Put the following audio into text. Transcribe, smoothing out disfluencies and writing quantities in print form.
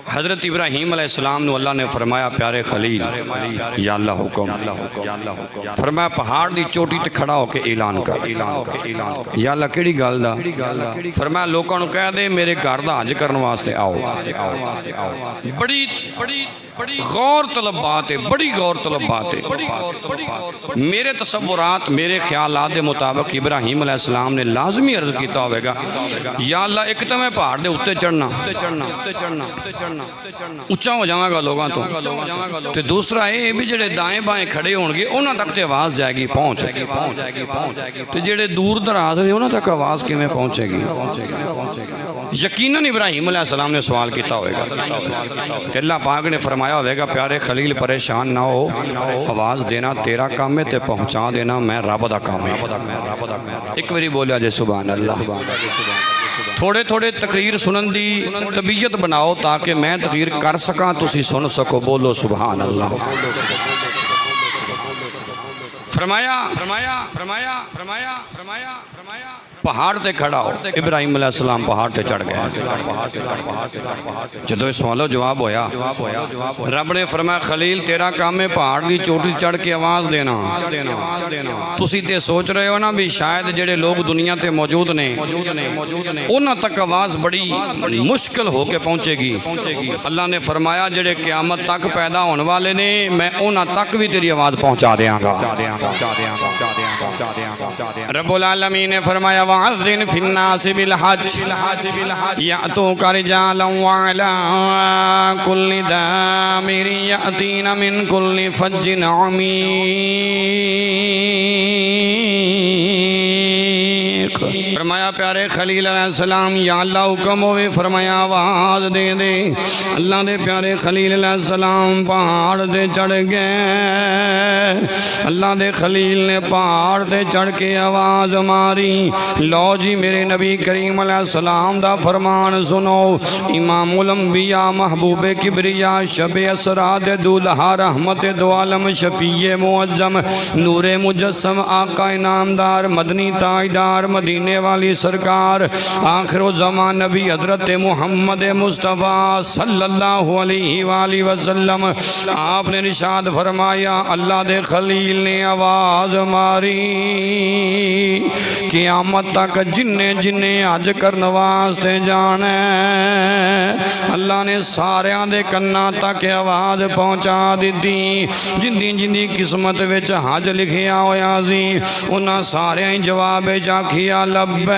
حضرت ابراہیم علیہ السلام نے اللہ نے فرمایا پیارے خلیل یا اللہ حکم فرمایا پہاڑ دی چوٹی تے کھڑا ہو کے اعلان کر یا اللہ کیڑی گل دا فرمایا لوکاں نوں کہہ دے میرے گھر دا حج کرن واسطے آؤ بڑی غور طلب بات ہے بڑی غور طلب بات ہے میرے تصورات میرے خیالات دے مطابق ابراہیم علیہ السلام نے لازمی عرض کیتا ہوئے گا یا اللہ ایک تو میں پہاڑ دے اُتے چڑھنا اچھا ہو جاواں گا لوگاں تو دوسرا یہ بھی جڑے دائیں بائیں کھڑے ہون گے انہاں تک تے آواز جائے گی پہنچ تو جڑے دور دراز ہیں انہاں تک آواز کیویں پہنچے گی یقیناً ابراہیم علیہ السلام نے سوال کیتا ہوئے گا کہ اللہ پاک نے فرمایا ہوئے گا پیارے خلیل پریشان نہ ہو آواز دینا تیرا کام ہے تے پہنچا دینا میں رب دا کام ہے ایک باری بولیا جے سبحان اللہ تھوڑے تھوڑے تقریر سنن دی طبیعت بناؤ تاکہ میں تقریر کر سکاں تسی سن سکو بولو سبحان اللہ فرمایا پہاڑ تے کھڑا ہو ابراہیم علیہ السلام پہاڑ تے چڑھ گیا جدو سوال و جواب ہویا رب نے فرمایا خلیل تیرا کام ہے پہاڑ دی چوٹی چڑھ کے آواز دینا تسی تے سوچ رہے ہو نا بھی شاید جڑے لوگ دنیا تے موجود نے انہاں تک آواز بڑی مشکل ہو کے پہنچے گی اللہ نے فرمایا جڑے قیامت تک پیدا ہونے والے نے میں انہاں تک بھی تیری آواز پہنچا دیاں گا رب العالمین نے فرمایا وَعَذِّنْ فِي النَّاسِ بِالْحَجِّ يَأْتُوكَ رِجَالًا وَعَلَىٰ كُلِّ دَامِرٍ يَأْتِينَ مِنْ كُلِّ فَجٍّ عَمِيقٍ فرمایا پیارے خلیل علیہ السلام یا اللہ حکم ہوئے فرمایا آواز دے دے اللہ دے پیارے خلیل علیہ السلام پہاڑ دے چڑھ گئے اللہ دے خلیل نے پہاڑ دے چڑھ کے آواز ماری لو جی میرے نبی کریم علیہ السلام دا فرمان سنو امام الانبیاء محبوب کبریا شب اسراد دولہا رحمت دو عالم شفیع معظم نور مجسم آقا انعامدار مدنی تاجدار مدینے والی سرکار آخر زمان نبی حضرت محمد مصطفیٰ صلی اللہ علیہ وآلہ وسلم آپ نے ارشاد فرمایا اللہ دے خلیل نے آواز ماری قیامت تک جننے حج کرن واسطے جانے اللہ نے ساریاں دے کناں تک آواز پہنچا دیتی جندی قسمت وچ حج لکھیا ہویا سی انہاں ساریاں جواب چاکھیا لبیک